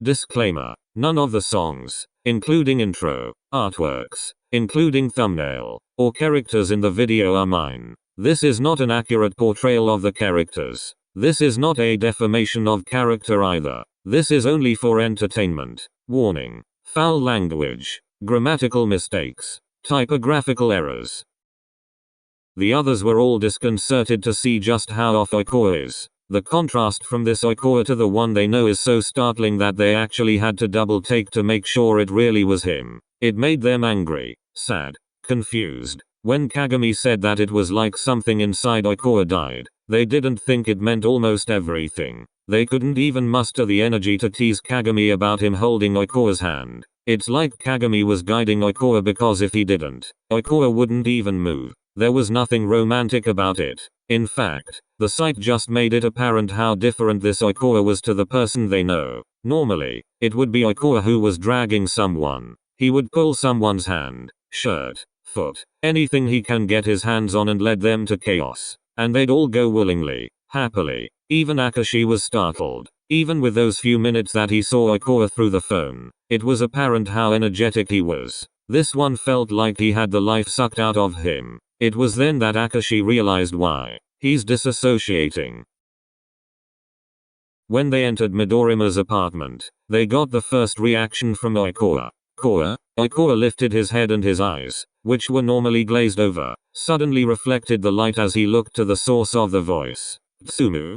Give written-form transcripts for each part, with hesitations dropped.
Disclaimer. None of the songs, including intro, artworks, including thumbnail, or characters in the video are mine. This is not an accurate portrayal of the characters. This is not a defamation of character either. This is only for entertainment. Warning. Foul language, grammatical mistakes, typographical errors. The others were all disconcerted to see just how off Aora is. The contrast from this Aora to the one they know is so startling that they actually had to double take to make sure it really was him. It made them angry, sad, confused. When Kagami said that it was like something inside Aora died, they didn't think it meant almost everything. They couldn't even muster the energy to tease Kagami about him holding Aora's hand. It's like Kagami was guiding Aora because if he didn't, Aora wouldn't even move. There was nothing romantic about it. In fact, the sight just made it apparent how different this Aora was to the person they know. Normally, it would be Aora who was dragging someone. He would pull someone's hand, shirt, foot, anything he can get his hands on and lead them to chaos. And they'd all go willingly, happily. Even Akashi was startled. Even with those few minutes that he saw Aora through the phone, it was apparent how energetic he was. This one felt like he had the life sucked out of him. It was then that Akashi realized why. He's disassociating. When they entered Midorima's apartment, they got the first reaction from Aora. Aora lifted his head and his eyes, which were normally glazed over, suddenly reflected the light as he looked to the source of the voice. Atsumu.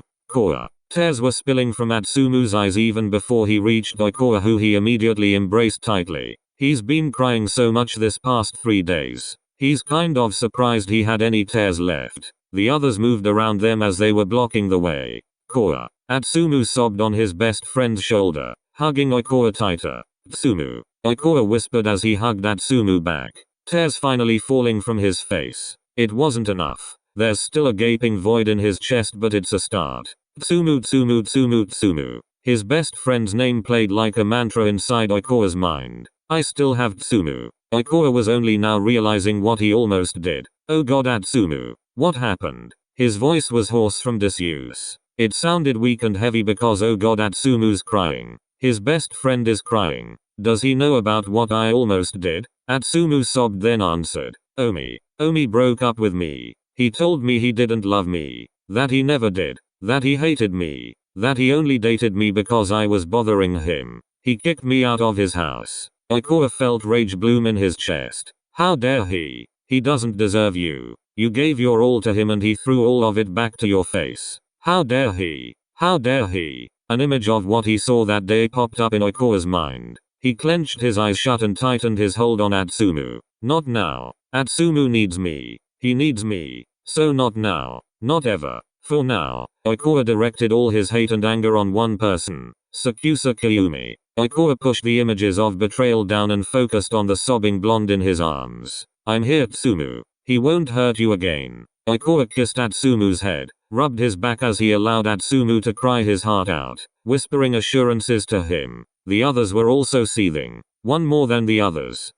Tears were spilling from Atsumu's eyes even before he reached Aora, who he immediately embraced tightly. He's been crying so much this past 3 days. He's kind of surprised he had any tears left. The others moved around them as they were blocking the way. Atsumu sobbed on his best friend's shoulder, hugging Aora tighter. Atsumu. Aora whispered as he hugged Atsumu back, tears finally falling from his face. It wasn't enough. There's still a gaping void in his chest, but it's a start. Tsumu. His best friend's name played like a mantra inside Aora's mind. I still have Tsumu. Aora was only now realizing what he almost did. Oh god, Atsumu. What happened? His voice was hoarse from disuse. It sounded weak and heavy because oh god, Atsumu's crying. His best friend is crying. Does he know about what I almost did? Atsumu sobbed then answered. Omi broke up with me. He told me he didn't love me. That he never did. That he hated me. That he only dated me because I was bothering him. He kicked me out of his house. Aora felt rage bloom in his chest. How dare he? He doesn't deserve you. You gave your all to him and he threw all of it back to your face. How dare he? How dare he? An image of what he saw that day popped up in Aora's mind. He clenched his eyes shut and tightened his hold on Atsumu. Not now. Atsumu needs me. He needs me. So not now. Not ever. For now. Aora directed all his hate and anger on one person. Sakusa Kayumi. Aora pushed the images of betrayal down and focused on the sobbing blonde in his arms. I'm here, Atsumu. He won't hurt you again. Aora kissed Atsumu's head, rubbed his back as he allowed Atsumu to cry his heart out, whispering assurances to him. The others were also seething. One more than the others.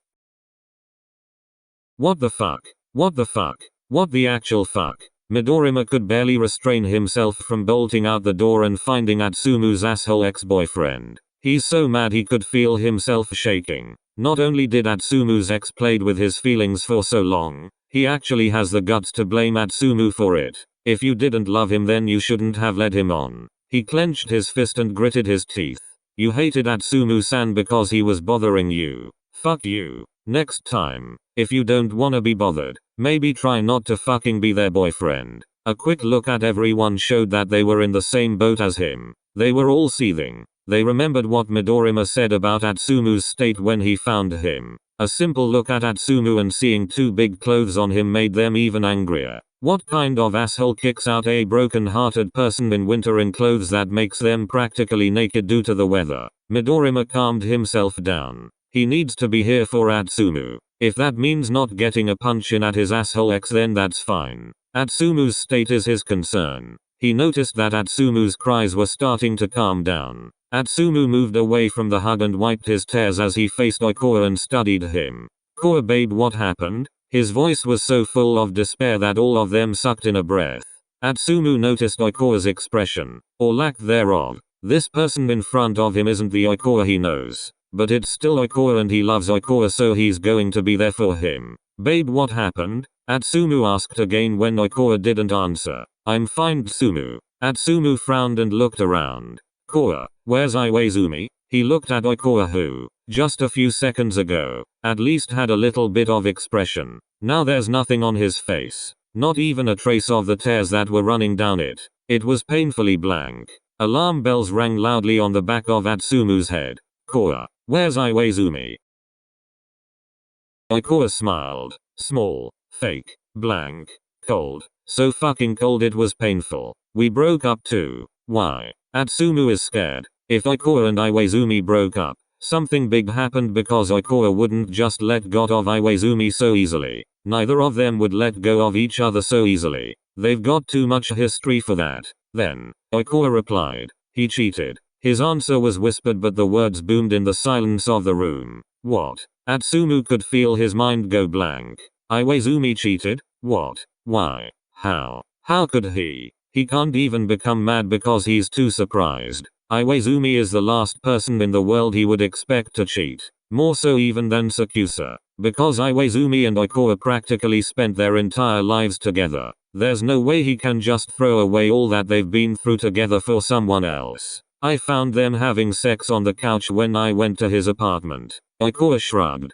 What the fuck? What the fuck? What the actual fuck? Midorima could barely restrain himself from bolting out the door and finding Atsumu's asshole ex-boyfriend. He's so mad he could feel himself shaking. Not only did Atsumu's ex played with his feelings for so long, he actually has the guts to blame Atsumu for it. If you didn't love him then you shouldn't have led him on. He clenched his fist and gritted his teeth. You hated Atsumu-san because he was bothering you. Fuck you. Next time, if you don't wanna be bothered, maybe try not to fucking be their boyfriend. A quick look at everyone showed that they were in the same boat as him. They were all seething. They remembered what Midorima said about Atsumu's state when he found him. A simple look at Atsumu and seeing 2 big clothes on him made them even angrier. What kind of asshole kicks out a broken-hearted person in winter in clothes that makes them practically naked due to the weather? Midorima calmed himself down. He needs to be here for Atsumu. If that means not getting a punch in at his asshole ex then that's fine. Atsumu's state is his concern. He noticed that Atsumu's cries were starting to calm down. Atsumu moved away from the hug and wiped his tears as he faced Aora and studied him. Aora babe, what happened? His voice was so full of despair that all of them sucked in a breath. Atsumu noticed Aora's expression, or lack thereof. This person in front of him isn't the Aora he knows. But it's still Aora and he loves Aora, so he's going to be there for him. Babe, what happened? Atsumu asked again when Aora didn't answer. I'm fine, Atsumu. Atsumu frowned and looked around. Aora, where's Iwaizumi? He looked at Aora, who, just a few seconds ago, at least had a little bit of expression. Now there's nothing on his face. Not even a trace of the tears that were running down it. It was painfully blank. Alarm bells rang loudly on the back of Atsumu's head. Aora, where's Iwaizumi? Aora smiled. Small, fake, blank, cold. So fucking cold it was painful. We broke up too. Why? Atsumu is scared. If Aora and Iwaizumi broke up, something big happened because Aora wouldn't just let go of Iwaizumi so easily. Neither of them would let go of each other so easily. They've got too much history for that. Then, Aora replied. He cheated. His answer was whispered but the words boomed in the silence of the room. What? Atsumu could feel his mind go blank. Iwaizumi cheated? What? Why? How? How could he? He can't even become mad because he's too surprised. Iwaizumi is the last person in the world he would expect to cheat. More so even than Sakusa. Because Iwaizumi and Aora practically spent their entire lives together. There's no way he can just throw away all that they've been through together for someone else. I found them having sex on the couch when I went to his apartment. Aora shrugged.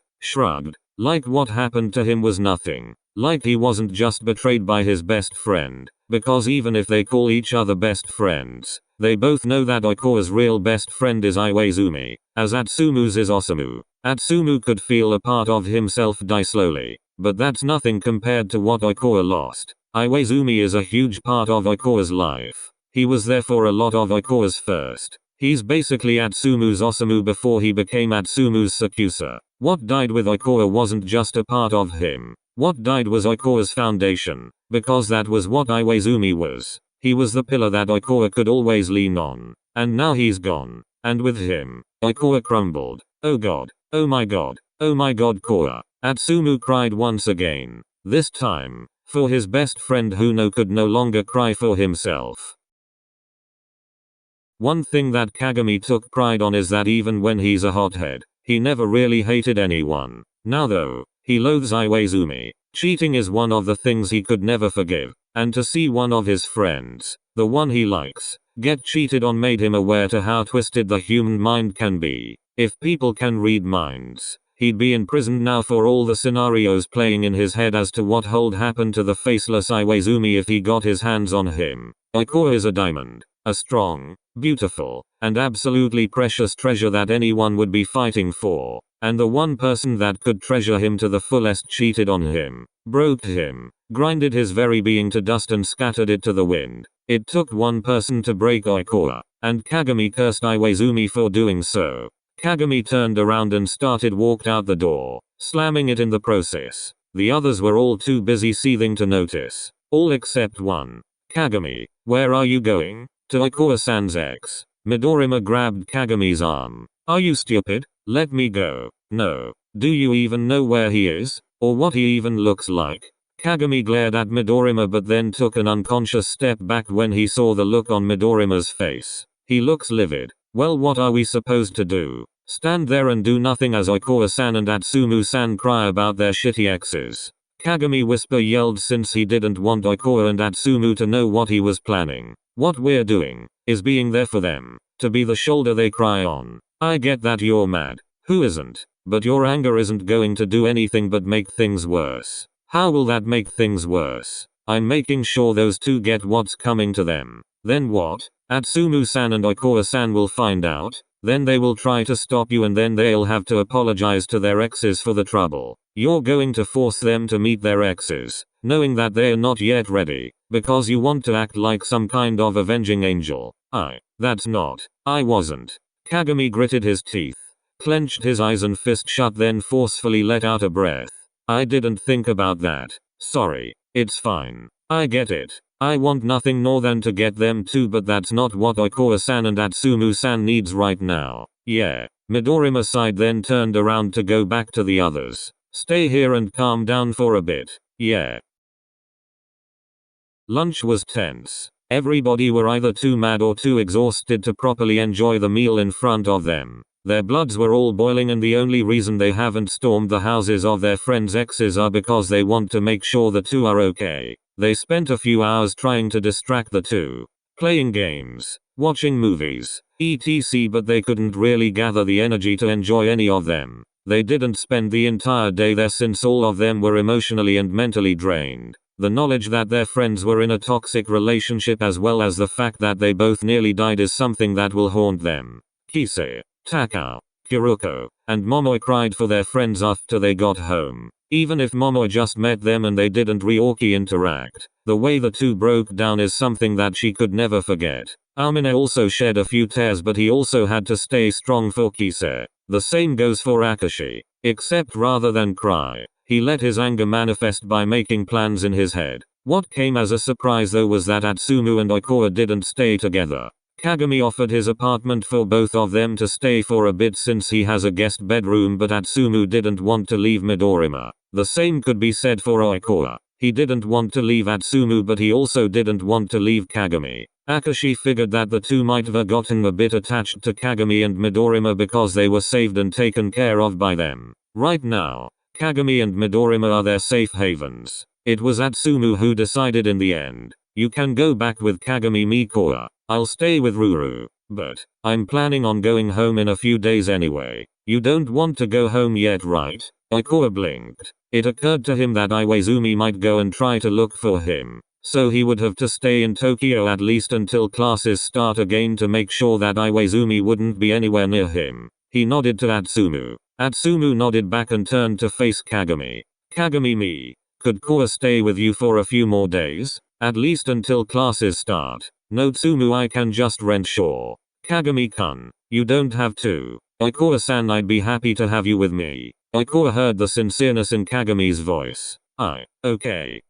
Like what happened to him was nothing. Like he wasn't just betrayed by his best friend. Because even if they call each other best friends, they both know that Aora's real best friend is Iwaizumi, as Atsumu's is Osamu. Atsumu could feel a part of himself die slowly. But that's nothing compared to what Aora lost. Iwaizumi is a huge part of Aora's life. He was there for a lot of Aora's first. He's basically Atsumu's Osamu before he became Atsumu's Sakusa. What died with Aora wasn't just a part of him. What died was Aora's foundation. Because that was what Iwaizumi was. He was the pillar that Aora could always lean on. And now he's gone. And with him, Aora crumbled. Oh god. Oh my god. Oh my god, Aora. Atsumu cried once again. This time, for his best friend who could no longer cry for himself. One thing that Kagami took pride on is that even when he's a hothead, he never really hated anyone. Now though, he loathes Iwaizumi. Cheating is one of the things he could never forgive. And to see one of his friends, the one he likes, get cheated on made him aware to how twisted the human mind can be. If people can read minds, he'd be in prison now for all the scenarios playing in his head as to what would happen to the faceless Iwaizumi if he got his hands on him. Aora is a diamond. A strong, beautiful, and absolutely precious treasure that anyone would be fighting for. And the one person that could treasure him to the fullest cheated on him, broke him, grinded his very being to dust and scattered it to the wind. It took one person to break Aora, and Kagami cursed Iwaizumi for doing so. Kagami turned around and walked out the door, slamming it in the process. The others were all too busy seething to notice. All except one. Kagami, where are you going? To Aora-san's ex. Midorima grabbed Kagami's arm. Are you stupid? Let me go. No. Do you even know where he is? Or what he even looks like? Kagami glared at Midorima but then took an unconscious step back when he saw the look on Midorima's face. He looks livid. Well, what are we supposed to do? Stand there and do nothing as Aora-san and Atsumu-san cry about their shitty exes? Kagami yelled since he didn't want Aora and Atsumu to know what he was planning. What we're doing is being there for them, to be the shoulder they cry on. I get that you're mad. Who isn't? But your anger isn't going to do anything but make things worse. How will that make things worse? I'm making sure those two get what's coming to them. Then what? Atsumu-san and Aora-san will find out. Then they will try to stop you and then they'll have to apologize to their exes for the trouble. You're going to force them to meet their exes, knowing that they're not yet ready, because you want to act like some kind of avenging angel. I wasn't. Kagami gritted his teeth, clenched his eyes and fist shut, then forcefully let out a breath. I didn't think about that. Sorry. It's fine. I get it. I want nothing more than to get them too, but that's not what Aora-san and Atsumu-san needs right now. Yeah. Midorima sighed then turned around to go back to the others. Stay here and calm down for a bit. Yeah. Lunch was tense. Everybody were either too mad or too exhausted to properly enjoy the meal in front of them. Their bloods were all boiling, and the only reason they haven't stormed the houses of their friends' exes are because they want to make sure the two are okay. They spent a few hours trying to distract the two, playing games, watching movies, etc., but they couldn't really gather the energy to enjoy any of them. They didn't spend the entire day there since all of them were emotionally and mentally drained. The knowledge that their friends were in a toxic relationship as well as the fact that they both nearly died is something that will haunt them. Kise, Takao, Kuruko, and Momoi cried for their friends after they got home. Even if Momoi just met them and they didn't really interact, the way the two broke down is something that she could never forget. Amine also shed a few tears, but he also had to stay strong for Kise. The same goes for Akashi. Except rather than cry, he let his anger manifest by making plans in his head. What came as a surprise though was that Atsumu and Oikawa didn't stay together. Kagami offered his apartment for both of them to stay for a bit since he has a guest bedroom, but Atsumu didn't want to leave Midorima. The same could be said for Oikawa. He didn't want to leave Atsumu, but he also didn't want to leave Kagami. Akashi figured that the two might have gotten a bit attached to Kagami and Midorima because they were saved and taken care of by them. Right now, Kagami and Midorima are their safe havens. It was Atsumu who decided in the end. You can go back with Kagami Mikoa. I'll stay with Ruru. But I'm planning on going home in a few days anyway. You don't want to go home yet, right? Oikawa blinked. It occurred to him that Iwaizumi might go and try to look for him. So he would have to stay in Tokyo at least until classes start again to make sure that Iwaizumi wouldn't be anywhere near him. He nodded to Atsumu. Atsumu nodded back and turned to face Kagami. Kagami, could Koa stay with you for a few more days? At least until classes start. No Tsumu, I can just rent, sure. Kagami-kun, you don't have to. Oikawa-san, I'd be happy to have you with me. Oikawa heard the sincereness in Kagami's voice. Okay.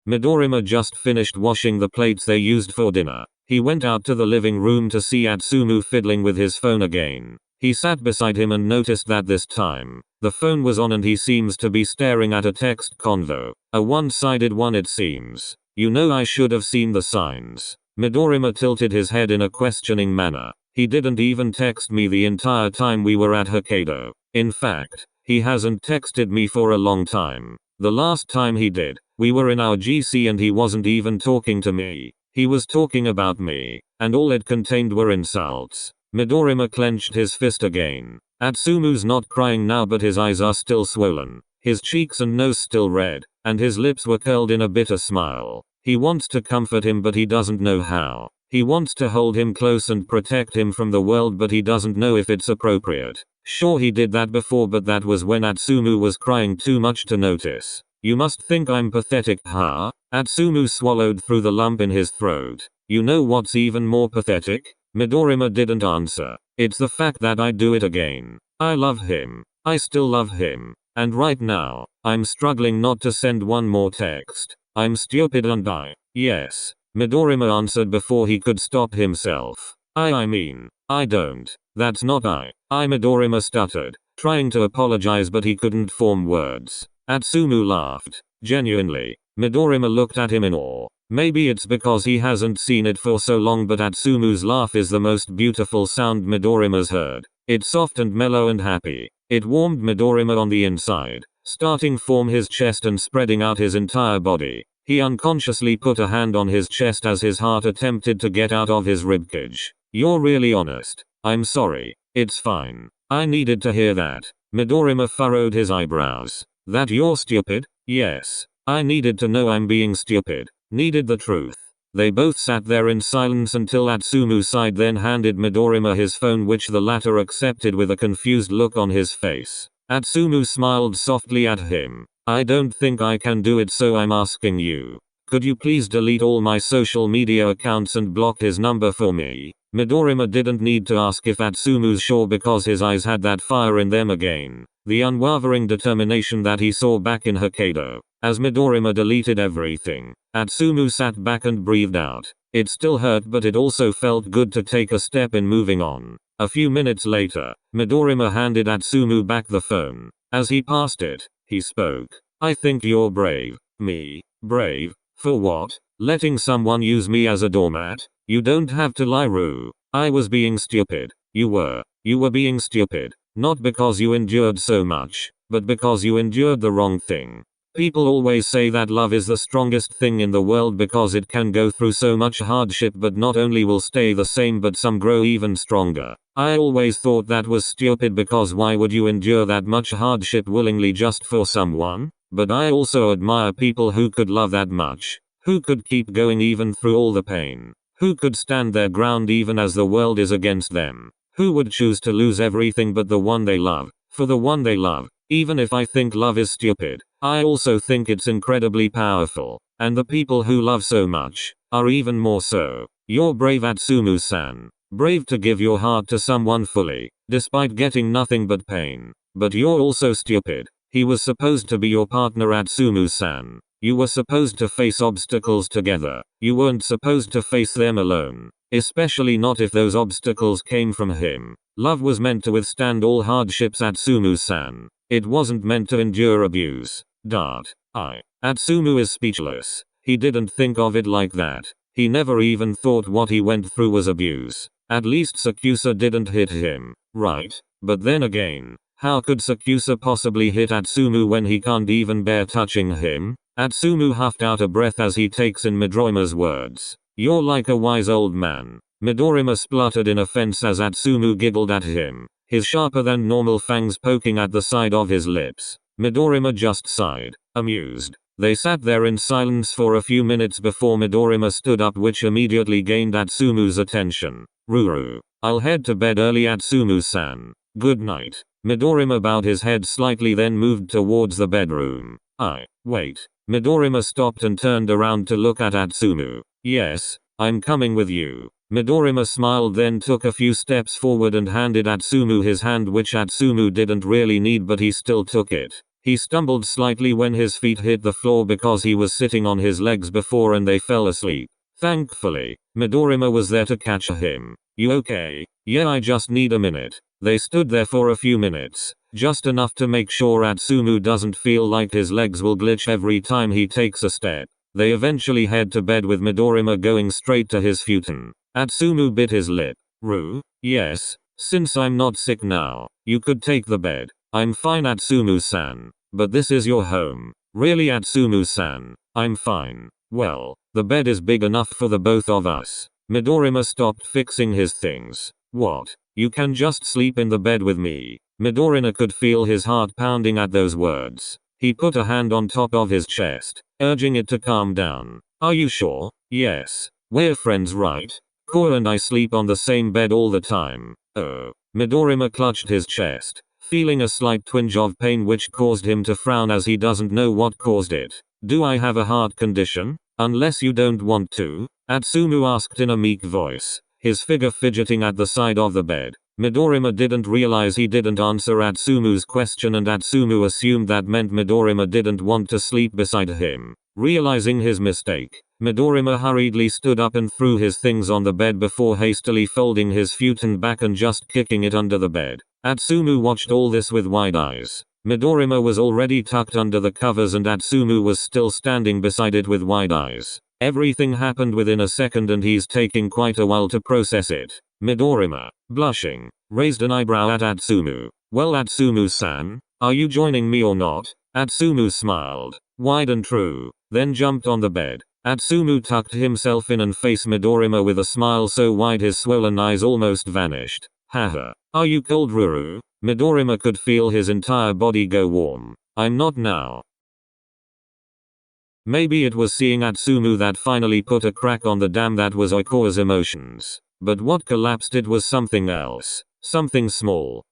Midorima just finished washing the plates they used for dinner. He went out to the living room to see Atsumu fiddling with his phone again. He sat beside him and noticed that this time, the phone was on and he seems to be staring at a text convo. A one-sided one it seems. You know, I should have seen the signs. Midorima tilted his head in a questioning manner. He didn't even text me the entire time we were at Hokkaido. In fact, he hasn't texted me for a long time. The last time he did, we were in our GC and he wasn't even talking to me. He was talking about me, and all it contained were insults. Midorima clenched his fist again. Atsumu's not crying now, but his eyes are still swollen, his cheeks and nose still red, and his lips were curled in a bitter smile. He wants to comfort him, but he doesn't know how. He wants to hold him close and protect him from the world, but he doesn't know if it's appropriate. Sure, he did that before, but that was when Atsumu was crying too much to notice. You must think I'm pathetic, huh? Atsumu swallowed through the lump in his throat. You know what's even more pathetic? Midorima didn't answer. It's the fact that I do it again. I love him. I still love him. And right now, I'm struggling not to send one more text. I'm stupid and yes. Midorima answered before he could stop himself. I mean, I don't. That's not Midorima stuttered, trying to apologize, but he couldn't form words. Atsumu laughed. Genuinely. Midorima looked at him in awe. Maybe it's because he hasn't seen it for so long, but Atsumu's laugh is the most beautiful sound Midorima's heard. It's soft and mellow and happy. It warmed Midorima on the inside, starting from his chest and spreading out his entire body. He unconsciously put a hand on his chest as his heart attempted to get out of his ribcage. You're really honest. I'm sorry. It's fine. I needed to hear that. Midorima furrowed his eyebrows. That you're stupid? Yes. I needed to know I'm being stupid. Needed the truth. They both sat there in silence until Atsumu sighed, then handed Midorima his phone, which the latter accepted with a confused look on his face. Atsumu smiled softly at him. I don't think I can do it, so I'm asking you. Could you please delete all my social media accounts and block his number for me? Midorima didn't need to ask if Atsumu's sure, because his eyes had that fire in them again. The unwavering determination that he saw back in Hokkaido. As Midorima deleted everything, Atsumu sat back and breathed out. It still hurt, but it also felt good to take a step in moving on. A few minutes later, Midorima handed Atsumu back the phone. As he passed it, he spoke. I think you're brave. Me? Brave? For what? Letting someone use me as a doormat? You don't have to lie, Rue. I was being stupid. You were being stupid. Not because you endured so much, but because you endured the wrong thing. People always say that love is the strongest thing in the world because it can go through so much hardship but not only will stay the same but some grow even stronger. I always thought that was stupid because why would you endure that much hardship willingly just for someone? But I also admire people who could love that much. Who could keep going even through all the pain. Who could stand their ground even as the world is against them. Who would choose to lose everything but the one they love, for the one they love. Even if I think love is stupid, I also think it's incredibly powerful. And the people who love so much, are even more so. You're brave, Atsumu-san. Brave to give your heart to someone fully, despite getting nothing but pain. But you're also stupid. He was supposed to be your partner, Atsumu-san. You were supposed to face obstacles together. You weren't supposed to face them alone. Especially not if those obstacles came from him. Love was meant to withstand all hardships, Atsumu-san. It wasn't meant to endure abuse. Atsumu is speechless. He didn't think of it like that. He never even thought what he went through was abuse. At least Sakusa didn't hit him, right? But then again, how could Sakusa possibly hit Atsumu when he can't even bear touching him? Atsumu huffed out a breath as he takes in Midorima's words. You're like a wise old man. Midorima spluttered in offense as Atsumu giggled at him, his sharper than normal fangs poking at the side of his lips. Midorima just sighed, amused. They sat there in silence for a few minutes before Midorima stood up, which immediately gained Atsumu's attention. Ruru. I'll head to bed early, Atsumu-san. Good night. Midorima bowed his head slightly, then moved towards the bedroom. Wait. Midorima stopped and turned around to look at Atsumu. Yes, I'm coming with you. Midorima smiled, then took a few steps forward and handed Atsumu his hand, which Atsumu didn't really need, but he still took it. He stumbled slightly when his feet hit the floor because he was sitting on his legs before and they fell asleep. Thankfully, Midorima was there to catch him. You okay? Yeah, I just need a minute. They stood there for a few minutes, just enough to make sure Atsumu doesn't feel like his legs will glitch every time he takes a step. They eventually head to bed with Midorima going straight to his futon. Atsumu bit his lip. Rue? Yes, since I'm not sick now, you could take the bed. I'm fine, Atsumu-san. But this is your home. Really, Atsumu-san? I'm fine. Well, the bed is big enough for the both of us. Midorima stopped fixing his things. What? You can just sleep in the bed with me. Midorima could feel his heart pounding at those words. He put a hand on top of his chest, urging it to calm down. Are you sure? Yes. We're friends, right? Core and I sleep on the same bed all the time. Oh. Midorima clutched his chest, feeling a slight twinge of pain which caused him to frown as he doesn't know what caused it. Do I have a heart condition? Unless you don't want to? Atsumu asked in a meek voice, his figure fidgeting at the side of the bed. Midorima didn't realize he didn't answer Atsumu's question, and Atsumu assumed that meant Midorima didn't want to sleep beside him. Realizing his mistake, Midorima hurriedly stood up and threw his things on the bed before hastily folding his futon back and just kicking it under the bed. Atsumu watched all this with wide eyes. Midorima was already tucked under the covers and Atsumu was still standing beside it with wide eyes. Everything happened within a second and he's taking quite a while to process it. Midorima, blushing, raised an eyebrow at Atsumu. Well, Atsumu-san, are you joining me or not? Atsumu smiled, wide and true, then jumped on the bed. Atsumu tucked himself in and faced Midorima with a smile so wide his swollen eyes almost vanished. Haha. Are you cold, Ruru? Midorima could feel his entire body go warm. I'm not now. Maybe it was seeing Atsumu that finally put a crack on the dam that was Oiko's emotions. But what collapsed it was something else. Something small,